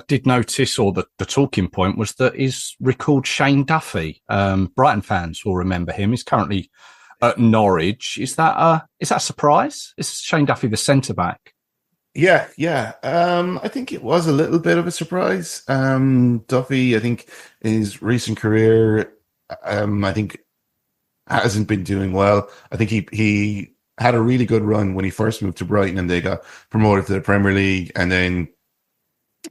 did notice, or the talking point was that he's recalled Shane Duffy. Brighton fans will remember him. He's currently at Norwich. Is that a surprise? Is Shane Duffy the centre-back? Yeah. I think it was a little bit of a surprise. Duffy, I think his recent career, I think hasn't been doing well. I think he had a really good run when he first moved to Brighton and they got promoted to the Premier League. And then,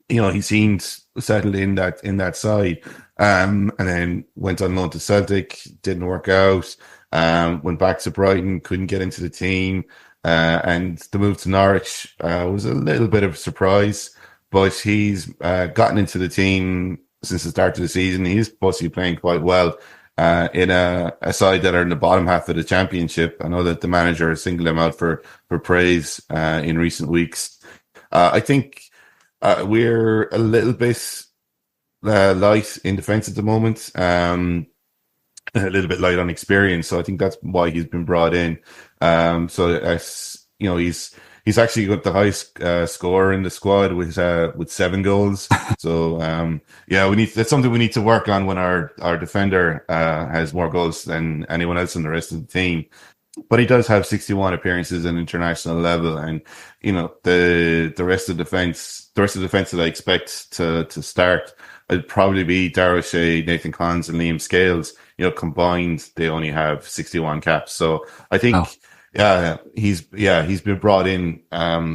he seemed settled in that side. And then went on loan to Celtic, didn't work out. Went back to Brighton, couldn't get into the team. And the move to Norwich was a little bit of a surprise, but he's gotten into the team since the start of the season. He's possibly playing quite well in a side that are in the bottom half of the championship. I know that the manager has singled him out for praise in recent weeks. I think we're a little bit light in defence at the moment. A little bit light on experience, so I think that's why he's been brought in. He's actually got the highest score in the squad with 7 goals. So that's something we need to work on when our defender has more goals than anyone else in the rest of the team. But he does have 61 appearances at international level, and the rest of the defense that I expect to start, it'd probably be Darragh O'Shea, Nathan Collins, and Liam Scales. Combined, they only have 61 caps. So I think, he's been brought in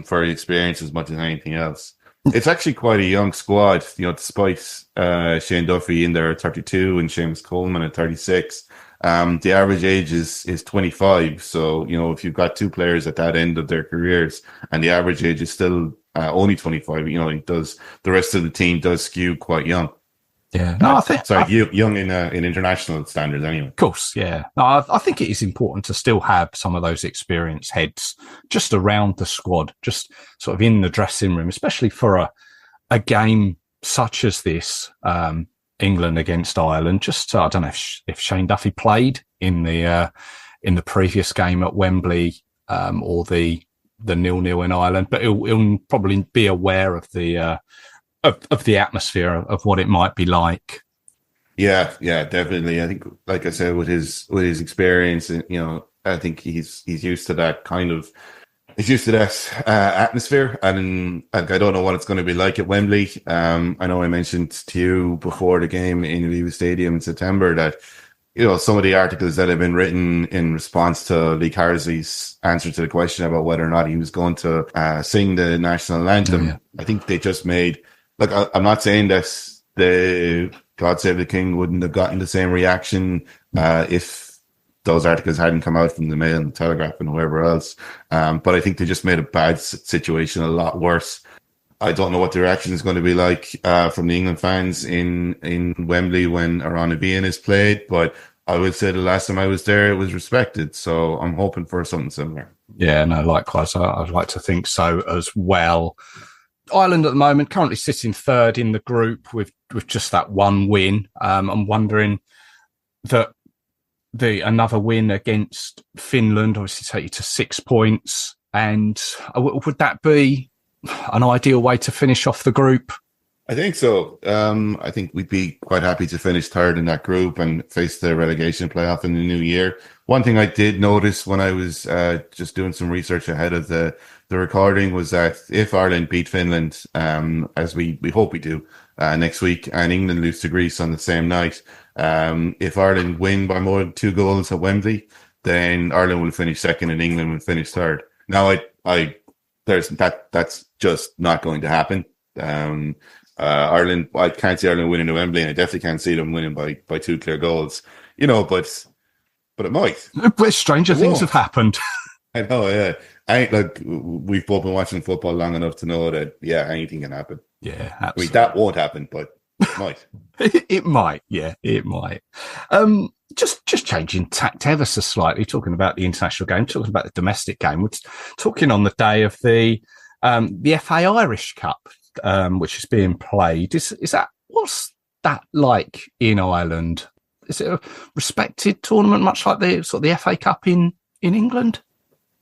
for experience as much as anything else. It's actually quite a young squad, despite Shane Duffy in there at 32 and Seamus Coleman at 36. The average age is 25. So, if you've got 2 players at that end of their careers and the average age is still only 25, the rest of the team does skew quite young. Yeah, no, I think young in international standards anyway. Of course, yeah. No, I think it is important to still have some of those experienced heads just around the squad, just sort of in the dressing room, especially for a game such as this, England against Ireland. Just I don't know if Shane Duffy played in the previous game at Wembley, or the 0-0 in Ireland, but he'll probably be aware of the atmosphere of what it might be like. Yeah, definitely. I think, like I said, with his experience, I think he's used to that atmosphere, and I don't know what it's going to be like at Wembley. I know I mentioned to you before the game in Aviva Stadium in September that some of the articles that have been written in response to Lee Carsley's answer to the question about whether or not he was going to sing the national anthem. Yeah. I think they just made, I'm not saying that the God Save the King wouldn't have gotten the same reaction if those articles hadn't come out from the Mail and the Telegraph and whoever else. But I think they just made a bad situation a lot worse. I don't know what the reaction is going to be like from the England fans in Wembley when Aronavian is played, but I would say the last time I was there, it was respected. So I'm hoping for something similar. Yeah, no, likewise. I'd like to think so as well. Ireland at the moment currently sitting third in the group with just that one win. I'm wondering that another win against Finland obviously take you to 6 points, and would that be an ideal way to finish off the group? I think so. I think we'd be quite happy to finish third in that group and face the relegation playoff in the new year. One thing I did notice when I was just doing some research ahead of the recording was that if Ireland beat Finland, as we hope we do next week, and England lose to Greece on the same night, if Ireland win by more than 2 goals at Wembley, then Ireland will finish second and England will finish third. Now, that's just not going to happen. Ireland, I can't see Ireland winning at Wembley, and I definitely can't see them winning by 2 clear goals. But it might. But stranger things have happened. I know, yeah. We've both been watching football long enough to know that, anything can happen. Yeah, absolutely. I mean, that won't happen, but it might. It might, yeah, it might. Just changing tact ever so slightly, talking about the international game, talking about the domestic game. We're talking on the day of the FA Irish Cup, which is being played. What's that like in Ireland? Is it a respected tournament, much like the FA Cup in England?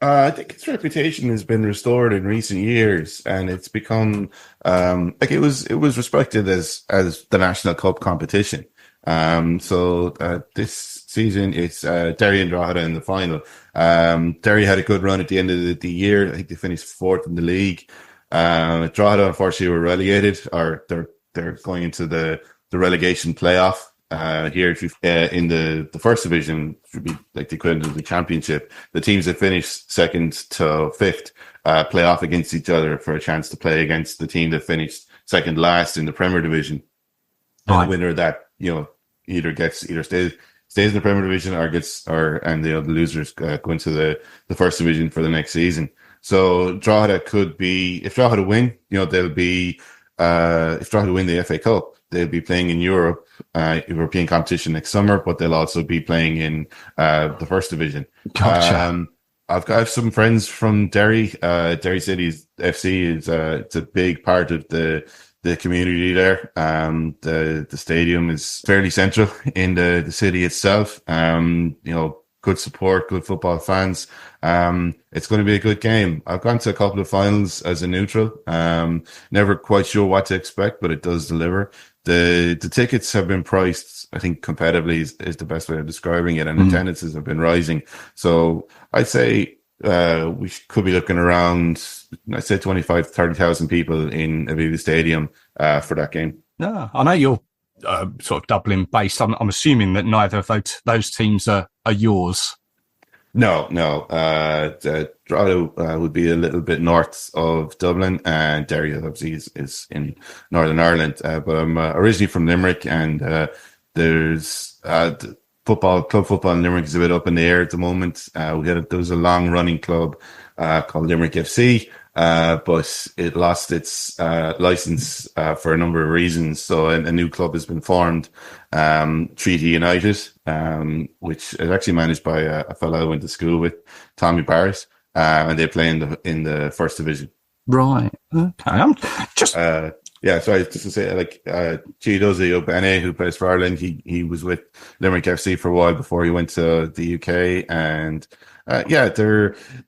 I think its reputation has been restored in recent years, and it's become it was respected as the national cup competition. So this season it's Derry and Drogheda in the final. Derry had a good run at the end of the year. I think they finished 4th in the league. Drogheda unfortunately were relegated, or they're going into the relegation playoff. Here in the first division, should be like the equivalent of the championship. The teams that finish 2nd to 5th play off against each other for a chance to play against the team that finished 2nd last in the Premier Division. Right. And the winner of that, either stays in the Premier Division and the losers go into the first division for the next season. So Drogheda could be, if Drogheda win, they'll be if Drogheda win the FA Cup, they'll be playing in European competition next summer, but they'll also be playing in the first division. Gotcha. I've got some friends from Derry. Derry City's FC is it's a big part of the community there. The stadium is fairly central in the city itself. Good support, good football fans. It's going to be a good game. I've gone to a couple of finals as a neutral. Never quite sure what to expect, but it does deliver. The tickets have been priced, I think, competitively is the best way of describing it, and attendances have been rising. So I'd say we could be looking around, I'd say 25,000 to 30,000 people in Aviva Stadium for that game. No, I know you're sort of Dublin based. I'm assuming that neither of those teams are yours. No. Drogheda would be a little bit north of Dublin, and Derry obviously is in Northern Ireland. But I'm originally from Limerick, and there's club football in Limerick is a bit up in the air at the moment. There was a long running club called Limerick FC. but it lost its license for a number of reasons. So a new club has been formed, Treaty United, which is actually managed by a fellow I went to school with, Tommy Barrett, and they play in the first division. Right. Okay. I'm just. Yeah, sorry, just to say, like, Chidozie Obene, who plays for Ireland, he was with Limerick FC for a while before he went to the UK, and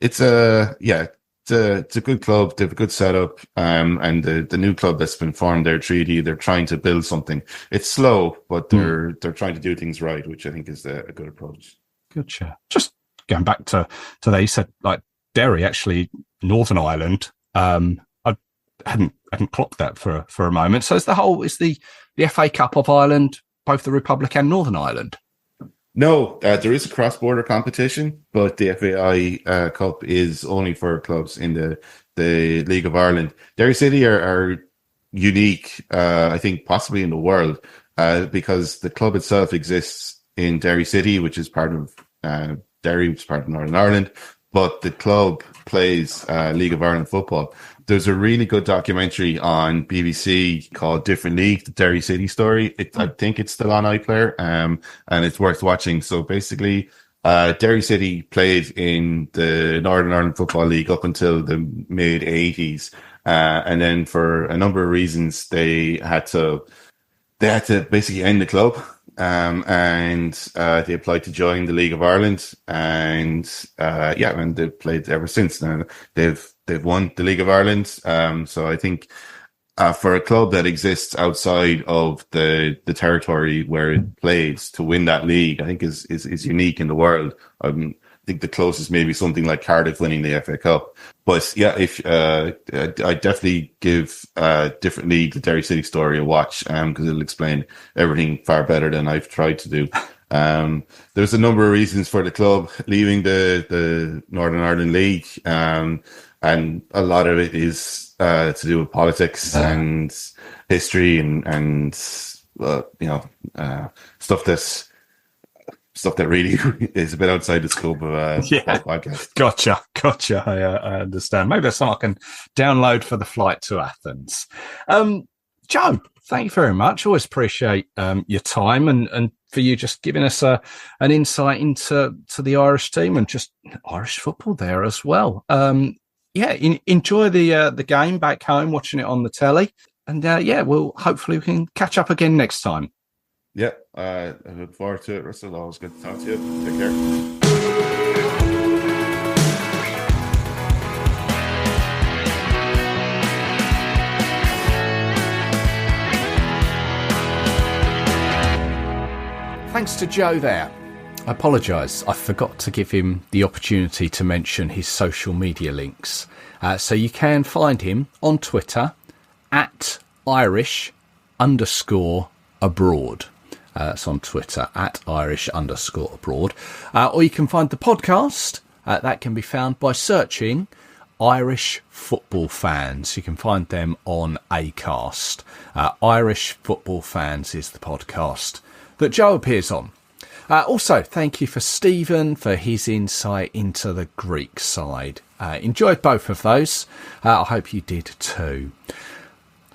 it's a good club. They have a good setup, and the new club that's been formed there, Treaty, they're trying to build something. It's slow, but they're trying to do things right, which I think is a good approach. Gotcha. Just going back to that, you said like Derry, actually, Northern Ireland. I hadn't clocked that for a moment. So is the FA Cup of Ireland both the Republic and Northern Ireland? No, there is a cross-border competition, but the FAI Cup is only for clubs in the League of Ireland. Derry City are unique, I think, possibly in the world, because the club itself exists in Derry City, which is part of Derry, which is part of Northern Ireland, but the club plays League of Ireland football. There's a really good documentary on BBC called Different League, the Derry City story. I think it's still on iPlayer, and it's worth watching. So basically, Derry City played in the Northern Ireland Football League up until the mid 80s. And then for a number of reasons, they had to basically end the club. And they applied to join the League of Ireland, and and they've played ever since. Now they've won the League of Ireland. So I think for a club that exists outside of the territory where it plays to win that league, I think is unique in the world. I think the closest maybe something like Cardiff winning the FA Cup. But yeah, if I definitely give Different League, the Derry City story, a watch, because it'll explain everything far better than I've tried to do. There's a number of reasons for the club leaving the Northern Ireland League, and a lot of it is to do with politics and history and stuff that really is a bit outside the scope of podcast. Gotcha. I understand. Maybe that's something I can download for the flight to Athens. Joe, thank you very much. Always appreciate your time and for you just giving us an insight into the Irish team and just Irish football there as well. Enjoy the game back home, watching it on the telly. And hopefully we can catch up again next time. Yeah, I look forward to it, Russell. Always good to talk to you. Take care. Thanks to Joe there. I apologise. I forgot to give him the opportunity to mention his social media links. So you can find him on Twitter at Irish_abroad. That's on Twitter at Irish_abroad. Or you can find the podcast. That can be found by searching Irish Football Fans. You can find them on Acast. Irish Football Fans is the podcast that Joe appears on. Also, thank you for Stephen for his insight into the Greek side. Enjoyed both of those. I hope you did too.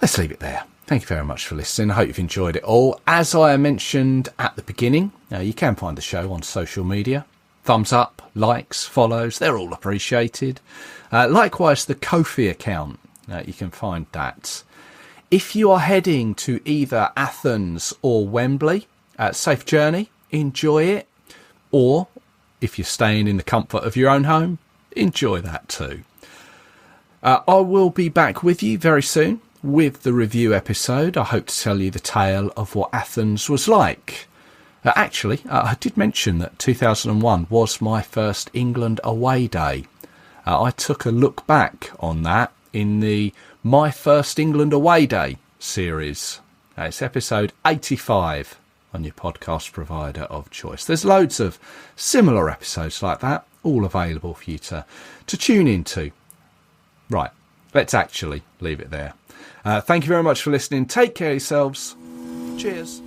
Let's leave it there. Thank you very much for listening. I hope you've enjoyed it all. As I mentioned at the beginning, you can find the show on social media. Thumbs up, likes, follows, they're all appreciated. Likewise, the Ko-fi account, you can find that. If you are heading to either Athens or Wembley, safe journey, enjoy it. Or if you're staying in the comfort of your own home, enjoy that too. I will be back with you very soon with the review episode. I hope to tell you the tale of what Athens was like. Actually, I did mention that 2001 was my first England away day. I took a look back on that in the My First England Away Day series. It's episode 85 on your podcast provider of choice. There's loads of similar episodes like that, all available for you to tune into. Right, let's actually leave it there. Thank you very much for listening. Take care of yourselves. Cheers.